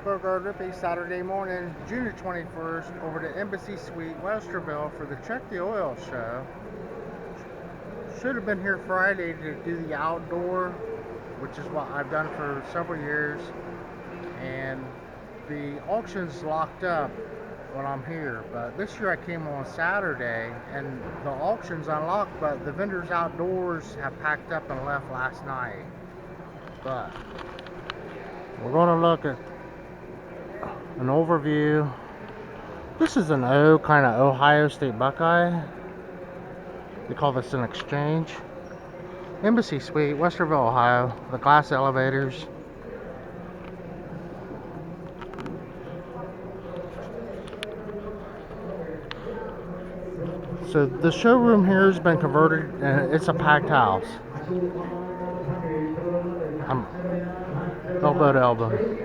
Burger Rippy Saturday morning, June 21st, over to Embassy Suite, Westerville for the Check the Oil show. Should have been here Friday to do the outdoor, which is what I've done for several years, and the auction's locked up when I'm here. But this year I came on Saturday, and the auction's unlocked, but the vendors outdoors have packed up and left last night. But we're going to look at an overview. This is an O kind of Ohio State Buckeye. They call this an exchange. Embassy Suite, Westerville, Ohio. The glass elevators. So the showroom here has been converted and it's a packed house. I'm elbow to elbow.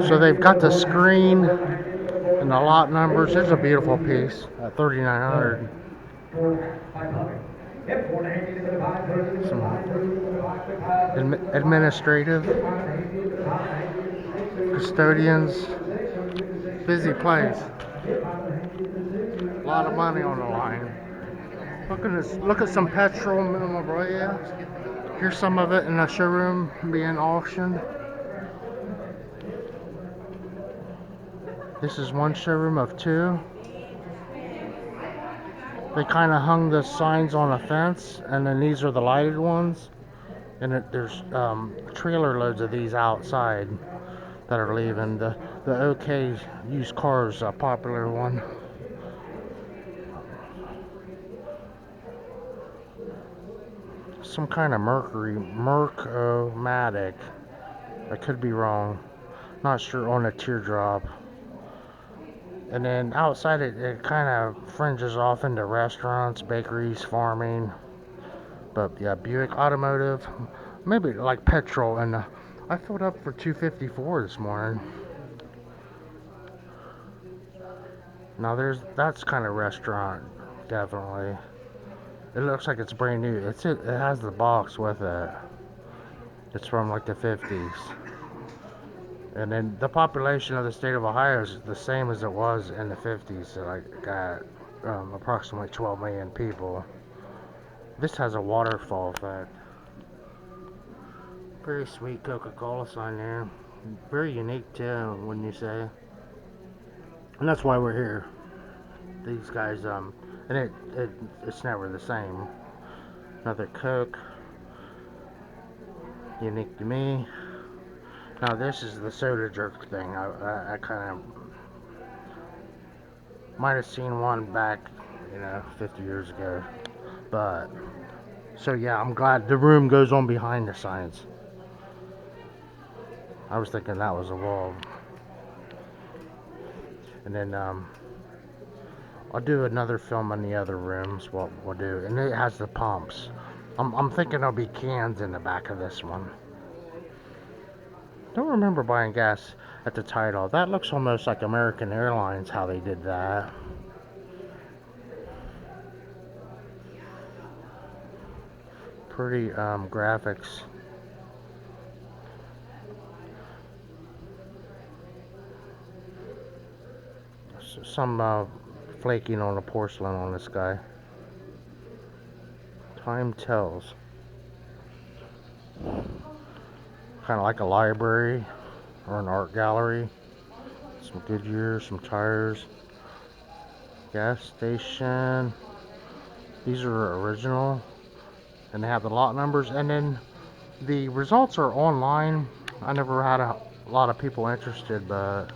So they've got the screen and the lot numbers. There's a beautiful piece at 3,900. Some administrative, custodians, busy place. A lot of money on the line. Look at some petrol memorabilia. Here's some of it in the showroom being auctioned. This is one showroom of two. They kind of hung the signs on a fence, and then these are the lighted ones. And there's trailer loads of these outside that are leaving. The OK used cars, a popular one. Some kind of Merc-O-Matic. I could be wrong. Not sure on a teardrop. And then outside it kind of fringes off into restaurants, bakeries, farming. But yeah, Buick Automotive, maybe like petrol. And I filled up for $2.54 this morning. Now that's kind of restaurant, definitely. It looks like it's brand new. It has the box with it. It's from like the 50s. And then the population of the state of Ohio is the same as it was in the 50s. So like got approximately 12 million people. This has a waterfall effect. Very sweet Coca-Cola sign there. Very unique too, wouldn't you say? And that's why we're here. These guys, and it's never the same. Another Coke. Unique to me. Now this is the soda jerk thing. I kind of might have seen one back, 50 years ago. But, so yeah, I'm glad the room goes on behind the signs. I was thinking that was a wall. And then, I'll do another film in the other rooms, what we'll do. And it has the pumps. I'm thinking there'll be cans in the back of this one. Don't remember buying gas at the title. That looks almost like American Airlines, how they did that. Pretty graphics. Some flaking on the porcelain on this guy. Time tells. Kind of like a library or an art gallery. Some Goodyear, some tires. Gas station. These are original. And they have the lot numbers. And then the results are online. I never had a lot of people interested, but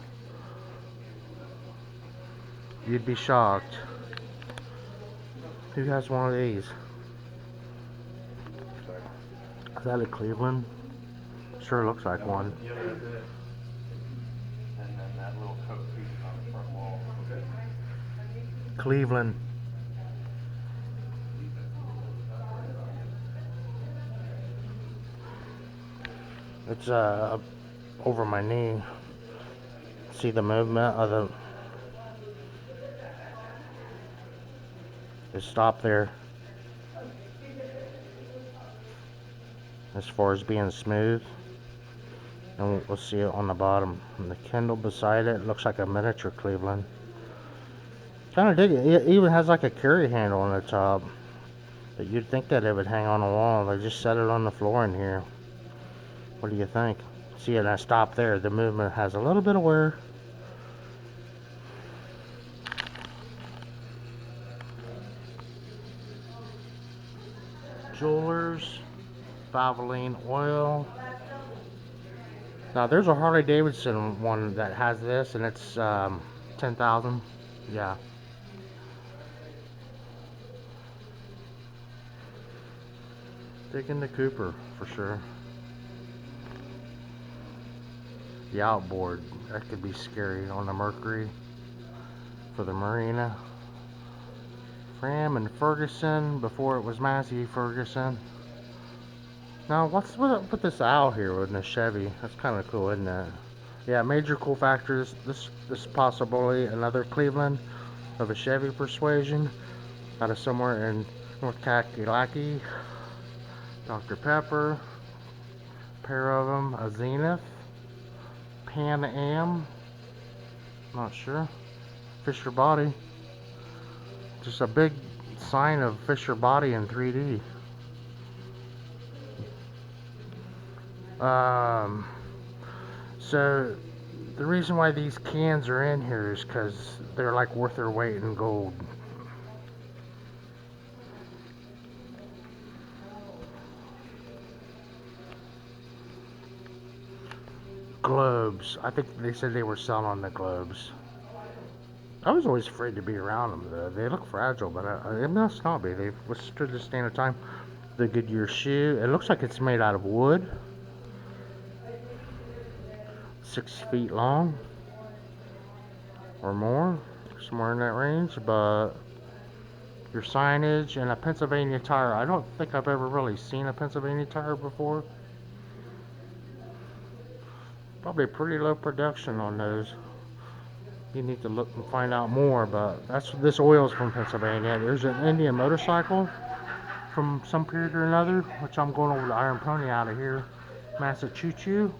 you'd be shocked. Who has one of these? Is that a Cleveland? Sure looks like one. Yeah, that's it. And then that little coat piece is on the front wall. Okay. Cleveland. It's over my knee. See the movement of it stopped there as far as being smooth. And we'll see it on the bottom. And the Kindle beside it looks like a miniature Cleveland. Kind of dig it. It even has like a carry handle on the top. But you'd think that it would hang on the wall. They just set it on the floor in here. What do you think? See it, I stopped there. The movement has a little bit of wear. Jewelers, Valvoline oil. Now there's a Harley Davidson one that has this, and it's 10,000. Yeah. Digging the Cooper for sure. The outboard, that could be scary on the Mercury for the Marina. Fram and Ferguson before it was Massey Ferguson. Now what's with this owl here with the Chevy? That's kind of cool, isn't it? Yeah, major cool factors. This possibly another Cleveland of a Chevy Persuasion out of somewhere in North Kakalaki. Dr. Pepper, pair of them, a Zenith, Pan Am, not sure, Fisher Body, just a big sign of Fisher Body in 3D. So the reason why these cans are in here is because they're like worth their weight in gold. Globes. I think they said they were selling the globes. I was always afraid to be around them though. They look fragile, but it must not be. They've withstood the stand of time. The Goodyear shoe. It looks like it's made out of wood. 6 feet long or more, somewhere in that range. But your signage and a Pennsylvania tire. I don't think I've ever really seen a Pennsylvania tire before. Probably pretty low production on those. You need to look and find out more, but this oil's from Pennsylvania. There's an Indian motorcycle from some period or another, which I'm going over to Iron Pony out of here, Massachusetts.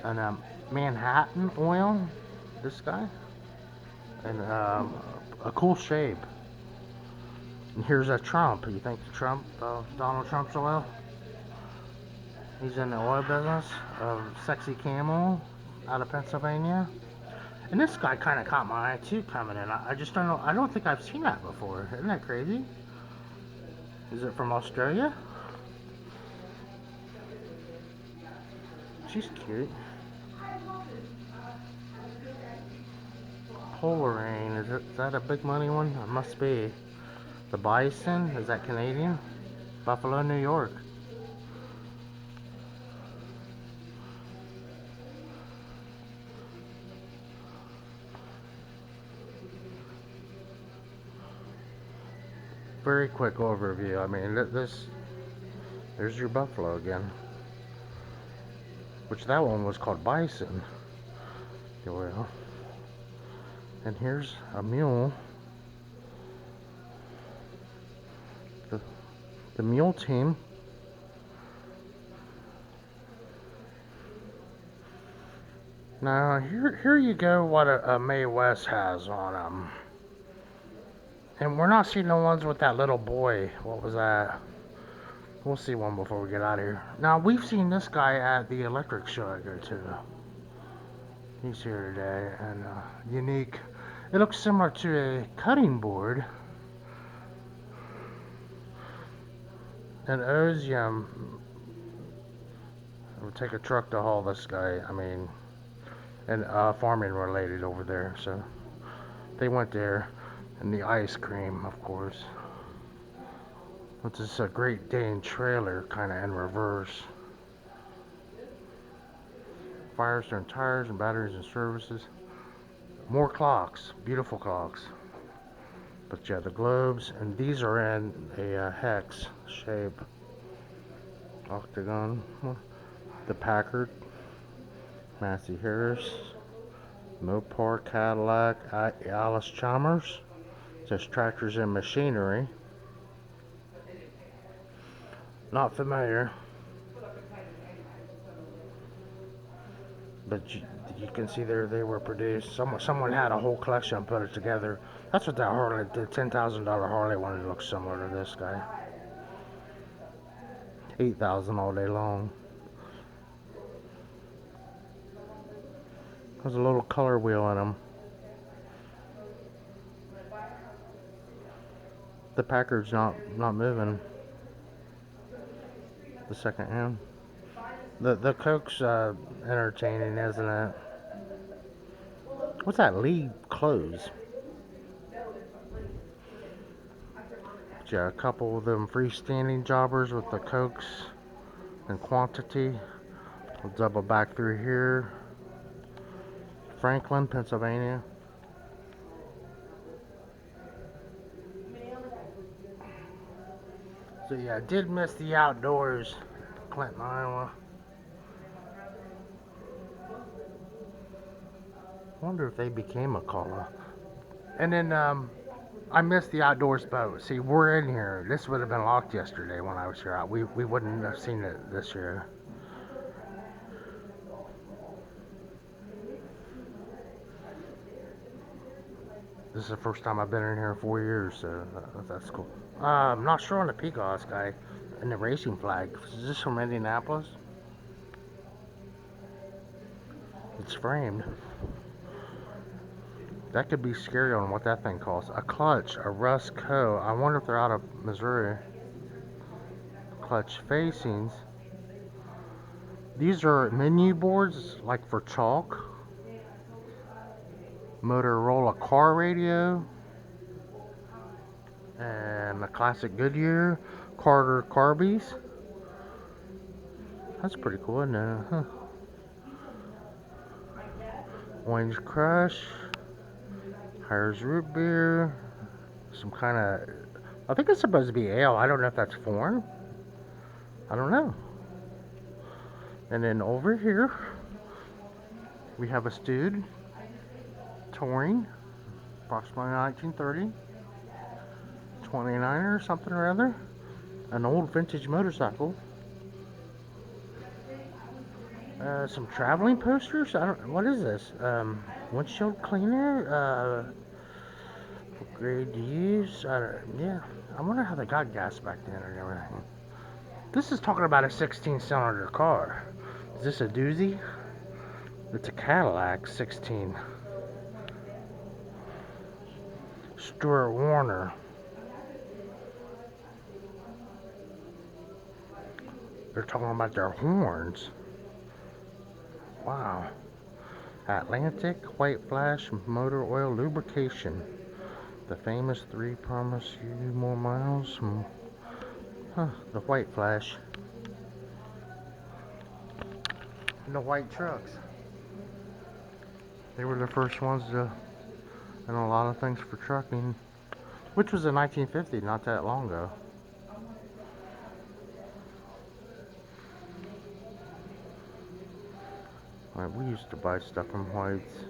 And Manhattan oil, this guy, and a cool shape. And here's a Trump. You think the Donald Trump's oil? He's in the oil business. Sexy Camel out of Pennsylvania. And this guy kind of caught my eye too coming in. I just don't know. I don't think I've seen that before. Isn't that crazy? Is it from Australia? She's cute. Polarine. Is that a big money one? It must be. The Bison. Is that Canadian? Buffalo, New York. Very quick overview. I mean, there's your buffalo again. Which that one was called Bison. Well, and here's a mule. The mule team. Now, here you go what a Mae West has on them. And we're not seeing the ones with that little boy. What was that? We'll see one before we get out of here. Now, we've seen this guy at the electric show I go to. He's here today. And unique. It looks similar to a cutting board. An Ozium. It would take a truck to haul this guy. I mean, and farming related over there. So they went there. And the ice cream, of course. Which is a Great Dane trailer, kind of in reverse. Firestone tires and batteries and services. More clocks, beautiful clocks. But yeah, the globes, and these are in a hex shape. Octagon, the Packard, Massey Harris, Mopar, Cadillac, Alice Chalmers. Says tractors and machinery. Not familiar, but you can see there they were produced. Someone had a whole collection and put it together. That's what that Harley, the $10,000 Harley one, looks similar to this guy. 8,000 all day long. There's a little color wheel in them. The Packard's not moving. The second hand. The Coke's entertaining, isn't it? What's that? Lead clothes. Yeah, a couple of them freestanding jobbers with the Cokes in quantity. We'll double back through here. Franklin, Pennsylvania. So yeah, I did miss the outdoors. Clinton, Iowa. Wonder if they became a caller. And then I missed the outdoors boat. See, we're in here. This would have been locked yesterday when I was here. We wouldn't have seen it this year. This is the first time I've been in here in 4 years, so that's cool. I'm not sure on the Peacock guy and the racing flag. Is this from Indianapolis? It's framed. That could be scary on what that thing costs. A clutch, a Russ Co. I wonder if they're out of Missouri. Clutch facings. These are menu boards, like for chalk. Motorola car radio. And the classic Goodyear. Carter Carbies. That's pretty cool, isn't it? Huh. Orange Crush. Hires root beer. Some kind of... I think it's supposed to be ale. I don't know if that's foreign. I don't know. And then over here, we have a Stud Touring, approximately 1930, 29er, something or other. An old vintage motorcycle. Some traveling posters. I don't. What is this? Windshield cleaner. Grade to use. Yeah. I wonder how they got gas back then and everything. This is talking about a 16-cylinder car. Is this a doozy? It's a Cadillac 16. Stuart Warner. They're talking about their horns. Wow. Atlantic, White Flash, Motor Oil Lubrication. The famous 3 promise you more miles. The White Flash. And the white trucks. They were the first ones to, and a lot of things for trucking, which was in 1950, not that long ago. Right, we used to buy stuff from White's.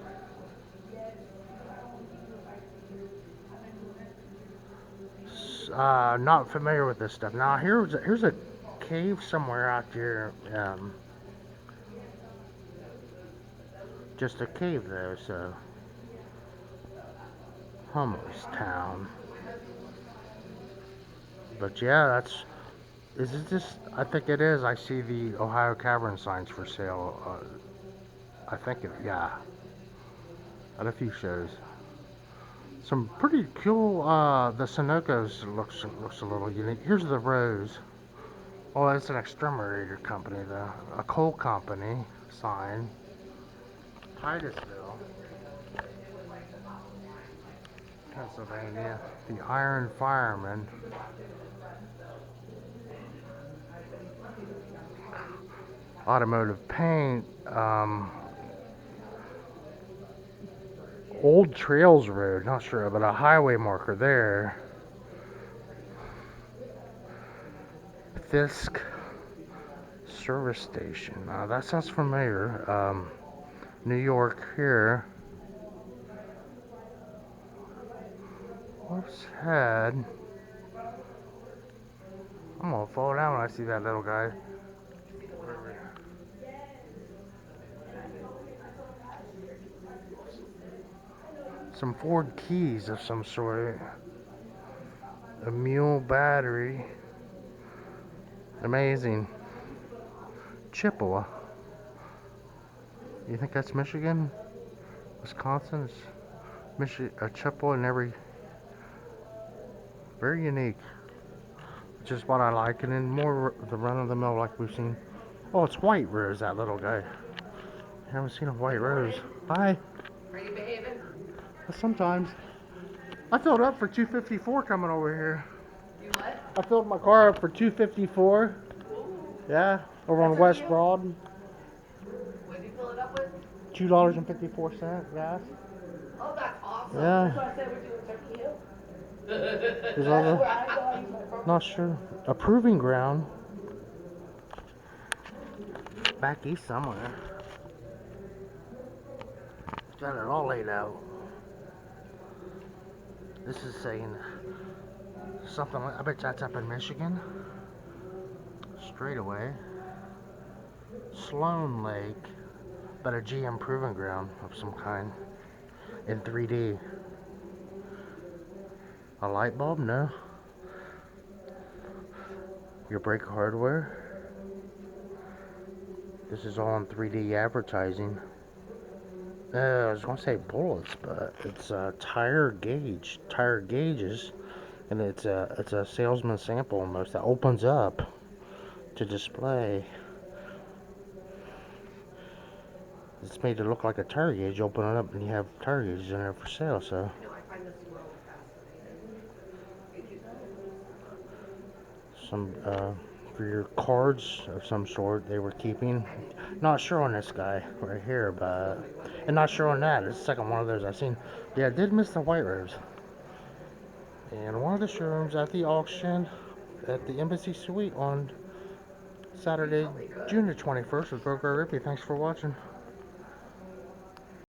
Not familiar with this stuff. Now here's a cave somewhere out there. Just a cave though, so Hummelstown. But yeah, that's. Is it just? I think it is. I see the Ohio Cavern signs for sale. I think it. Yeah. At a few shows. Some pretty cool. The Sunoco's looks a little unique. Here's the Rose. Oh, it's an exterminator company, though. A coal company sign. Titusville, Pennsylvania. The Iron Fireman. Automotive paint. Old Trails Road. Not sure, but a highway marker there. Fisk. service station. That sounds familiar. New York here. Whoops, head. I'm gonna fall down when I see that little guy. Some Ford keys of some sort. A mule battery. Amazing. Chippewa. You think that's Michigan? Wisconsin? A Chippewa in every. Very unique. Which is what I like. And then more the run of the mill like we've seen. Oh, it's White Rose, that little guy. I haven't seen a White Rose. Hi. Are you behaving? Sometimes. I filled up for 254 coming over here. You what? I filled my car up for 254. Ooh. Yeah, over on That's a West deal. Broad. What did you fill it up with? $2.54 gas. Oh, that's awesome. Yeah. That's why I said we're doing Turkey Hill. Is That's that where I go. I use my phone. not sure. A proving ground. Back east somewhere. Got it all laid out. This is saying something like, I bet that's up in Michigan. Straight away. Sloan Lake. But a GM proving ground of some kind. In 3D. A light bulb? No. Your brake hardware. This is all in 3D advertising. I was gonna say bullets, but it's tire gauges, and it's a salesman sample almost that opens up to display. It's made to look like a tire gauge. Open it up, and you have tire gauges in there for sale. So You know, I find this world fascinating. some for your cards of some sort they were keeping. Not sure on this guy right here, but and not sure on that. It's the second one of those I've seen. Yeah, I did miss the White Rose. And one of the showrooms at the auction at the Embassy Suite on Saturday, June the 21st with Broker Rippy. Thanks for watching.